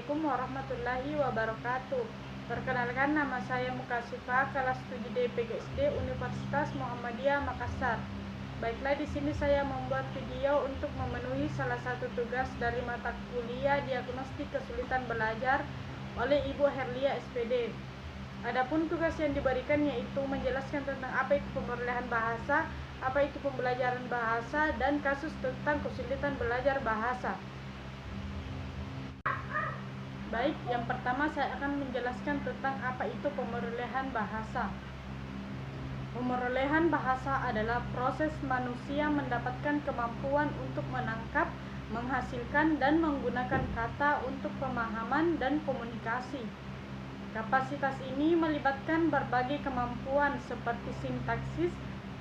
Assalamualaikum warahmatullahi wabarakatuh. Perkenalkan, nama saya Mukasifah, kelas 7D PGSD Universitas Muhammadiyah Makassar. Baiklah, di sini saya membuat video untuk memenuhi salah satu tugas dari mata kuliah Diagnostik Kesulitan Belajar oleh Ibu Herlia SPD. Adapun tugas yang diberikan yaitu menjelaskan tentang apa itu pemerolehan bahasa, apa itu pembelajaran bahasa, dan kasus tentang kesulitan belajar bahasa. Baik, yang pertama saya akan menjelaskan tentang apa itu pemerolehan bahasa. Pemerolehan bahasa adalah proses manusia mendapatkan kemampuan untuk menangkap, menghasilkan, dan menggunakan kata untuk pemahaman dan komunikasi. Kapasitas ini melibatkan berbagai kemampuan seperti sintaksis,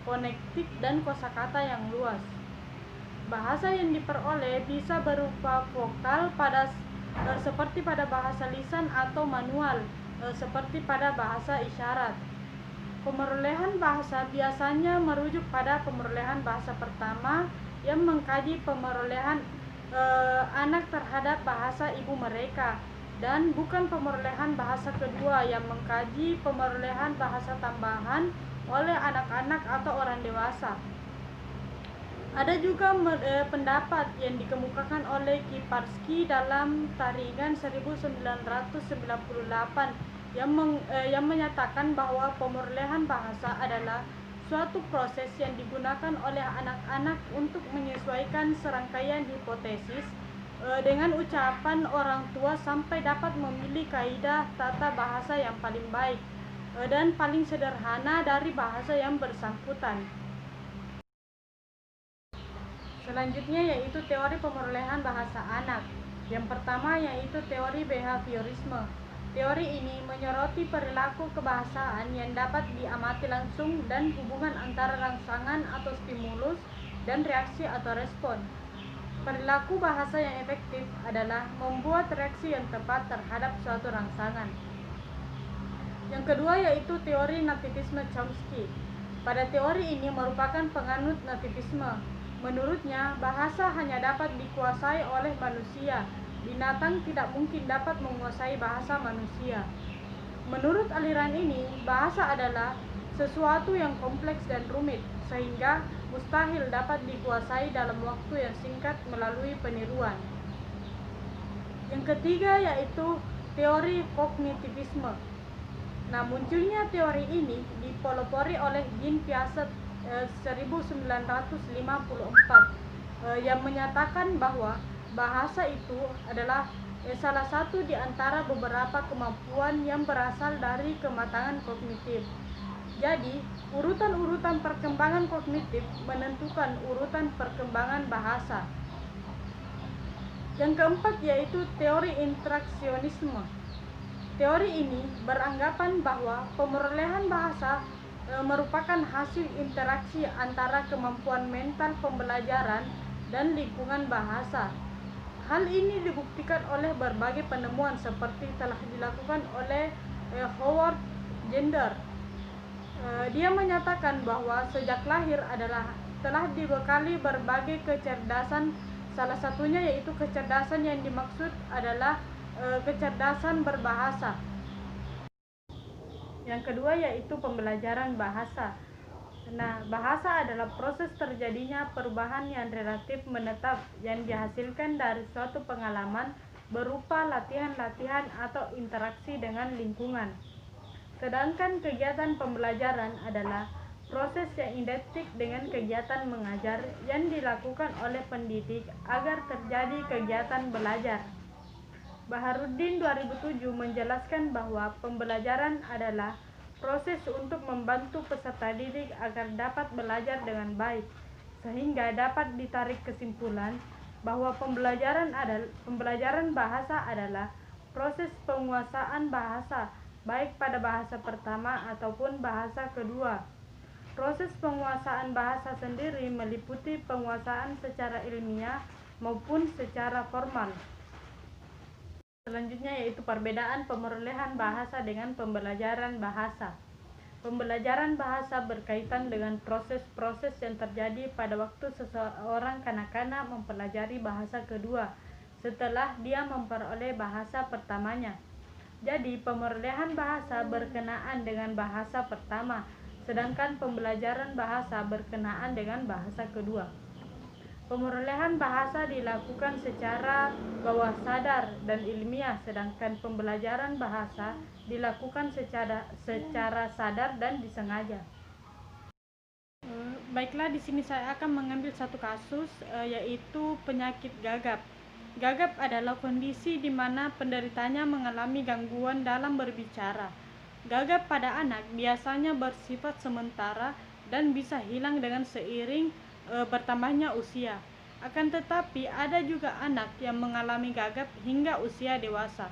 fonektik, dan kosakata yang luas. Bahasa yang diperoleh bisa berupa vokal seperti pada bahasa lisan atau manual seperti pada bahasa isyarat. Pemerolehan bahasa biasanya merujuk pada pemerolehan bahasa pertama yang mengkaji pemerolehan anak terhadap bahasa ibu mereka, dan bukan pemerolehan bahasa kedua yang mengkaji pemerolehan bahasa tambahan oleh anak-anak atau orang dewasa. Ada juga pendapat yang dikemukakan oleh Kiparsky dalam Taringan 1998 yang menyatakan bahwa pemerolehan bahasa adalah suatu proses yang digunakan oleh anak-anak untuk menyesuaikan serangkaian hipotesis dengan ucapan orang tua sampai dapat memilih kaidah tata bahasa yang paling baik dan paling sederhana dari bahasa yang bersangkutan. Selanjutnya yaitu teori pemerolehan bahasa anak. Yang pertama yaitu teori behaviorisme. Teori ini menyoroti perilaku kebahasaan yang dapat diamati langsung dan hubungan antara rangsangan atau stimulus dan reaksi atau respon. Perilaku bahasa yang efektif adalah membuat reaksi yang tepat terhadap suatu rangsangan. Yang kedua yaitu teori nativisme Chomsky. Pada teori ini merupakan penganut nativisme. Menurutnya, bahasa hanya dapat dikuasai oleh manusia. Binatang tidak mungkin dapat menguasai bahasa manusia. Menurut aliran ini, bahasa adalah sesuatu yang kompleks dan rumit, sehingga mustahil dapat dikuasai dalam waktu yang singkat melalui peniruan. Yang ketiga yaitu teori kognitivisme. Nah, munculnya teori ini dipelopori oleh Jean Piaget 1954 yang menyatakan bahwa bahasa itu adalah salah satu di antara beberapa kemampuan yang berasal dari kematangan kognitif. Jadi, urutan-urutan perkembangan kognitif menentukan urutan perkembangan bahasa. Yang keempat yaitu teori interaksionisme. Teori ini beranggapan bahwa pemerolehan bahasa merupakan hasil interaksi antara kemampuan mental pembelajaran dan lingkungan bahasa. Hal ini dibuktikan oleh berbagai penemuan seperti telah dilakukan oleh Howard Gardner. Dia menyatakan bahwa sejak lahir telah dibekali berbagai kecerdasan, salah satunya yaitu kecerdasan yang dimaksud adalah kecerdasan berbahasa. Yang kedua yaitu pembelajaran bahasa. Nah, bahasa adalah proses terjadinya perubahan yang relatif menetap yang dihasilkan dari suatu pengalaman berupa latihan-latihan atau interaksi dengan lingkungan. Sedangkan kegiatan pembelajaran adalah proses yang identik dengan kegiatan mengajar yang dilakukan oleh pendidik agar terjadi kegiatan belajar. Baharudin 2007 menjelaskan bahwa pembelajaran adalah proses untuk membantu peserta didik agar dapat belajar dengan baik, sehingga dapat ditarik kesimpulan bahwa pembelajaran bahasa adalah proses penguasaan bahasa, baik pada bahasa pertama ataupun bahasa kedua. Proses penguasaan bahasa sendiri meliputi penguasaan secara ilmiah maupun secara formal. Selanjutnya yaitu perbedaan pemerolehan bahasa dengan pembelajaran bahasa. Pembelajaran bahasa berkaitan dengan proses-proses yang terjadi pada waktu seseorang kanak-kanak mempelajari bahasa kedua, setelah dia memperoleh bahasa pertamanya. Jadi, pemerolehan bahasa berkenaan dengan bahasa pertama, sedangkan pembelajaran bahasa berkenaan dengan bahasa kedua. Pemerolehan bahasa dilakukan secara bawah sadar dan ilmiah, sedangkan pembelajaran bahasa dilakukan secara sadar dan disengaja. Baiklah, di sini saya akan mengambil satu kasus, yaitu penyakit gagap. Gagap adalah kondisi di mana penderitanya mengalami gangguan dalam berbicara. Gagap pada anak biasanya bersifat sementara dan bisa hilang dengan seiring bertambahnya usia. Akan tetapi ada juga anak yang mengalami gagap hingga usia dewasa.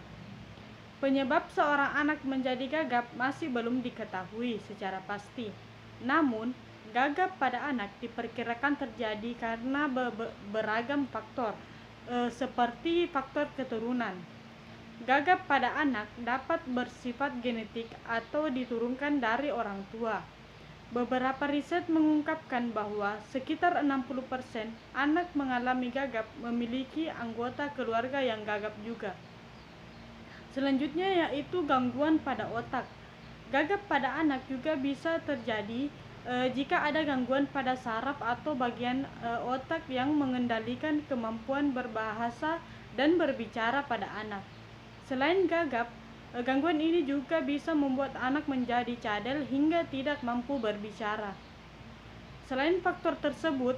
Penyebab seorang anak menjadi gagap masih belum diketahui secara pasti. Namun, gagap pada anak diperkirakan terjadi karena beragam faktor, seperti faktor keturunan. Gagap pada anak dapat bersifat genetik atau diturunkan dari orang tua. Beberapa riset mengungkapkan bahwa sekitar 60% anak mengalami gagap memiliki anggota keluarga yang gagap juga. Selanjutnya yaitu gangguan pada otak. Gagap pada anak juga bisa terjadi jika ada gangguan pada saraf atau bagian otak yang mengendalikan kemampuan berbahasa dan berbicara pada anak. Selain gagap, gangguan ini juga bisa membuat anak menjadi cadel hingga tidak mampu berbicara. Selain faktor tersebut,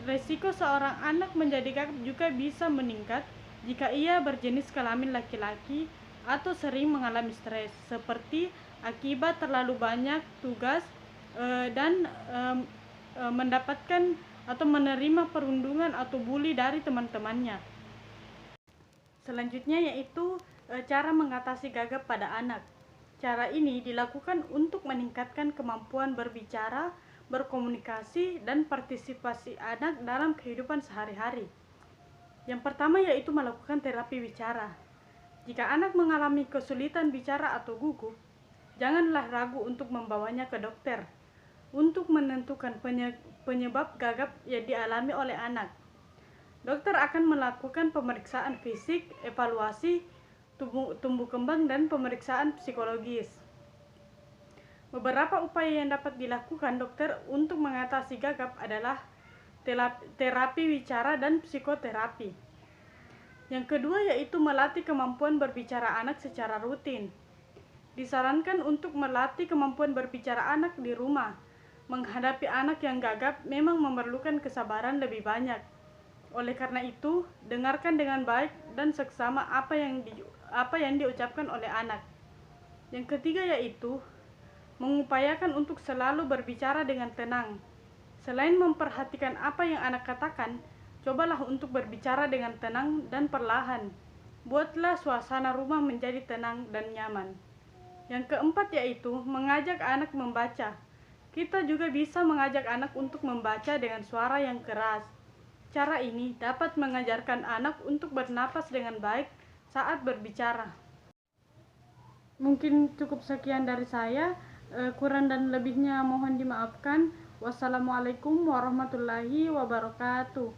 risiko seorang anak menjadi gagap juga bisa meningkat jika ia berjenis kelamin laki-laki atau sering mengalami stres, seperti akibat terlalu banyak tugas dan mendapatkan atau menerima perundungan atau bully dari teman-temannya. Selanjutnya yaitu cara mengatasi gagap pada anak. Cara ini dilakukan untuk meningkatkan kemampuan berbicara, berkomunikasi, dan partisipasi anak dalam kehidupan sehari-hari. Yang pertama yaitu melakukan terapi bicara. Jika anak mengalami kesulitan bicara atau gugup, janganlah ragu untuk membawanya ke dokter untuk menentukan penyebab gagap yang dialami oleh anak. Dokter akan melakukan pemeriksaan fisik, evaluasi tumbuh kembang, dan pemeriksaan psikologis. Beberapa upaya yang dapat dilakukan dokter untuk mengatasi gagap adalah terapi bicara dan psikoterapi. Yang kedua yaitu melatih kemampuan berbicara anak secara rutin. Disarankan untuk melatih kemampuan berbicara anak di rumah. Menghadapi anak yang gagap memang memerlukan kesabaran lebih banyak. Oleh karena itu, dengarkan dengan baik dan seksama apa yang diucapkan oleh anak. Yang ketiga yaitu mengupayakan untuk selalu berbicara dengan tenang. Selain memperhatikan apa yang anak katakan, cobalah untuk berbicara dengan tenang dan perlahan. Buatlah suasana rumah menjadi tenang dan nyaman. Yang keempat yaitu mengajak anak membaca. Kita juga bisa mengajak anak untuk membaca dengan suara yang keras. Cara ini dapat mengajarkan anak untuk bernapas dengan baik saat berbicara. Mungkin cukup sekian dari saya. Kurang dan lebihnya mohon dimaafkan. Wassalamualaikum warahmatullahi wabarakatuh.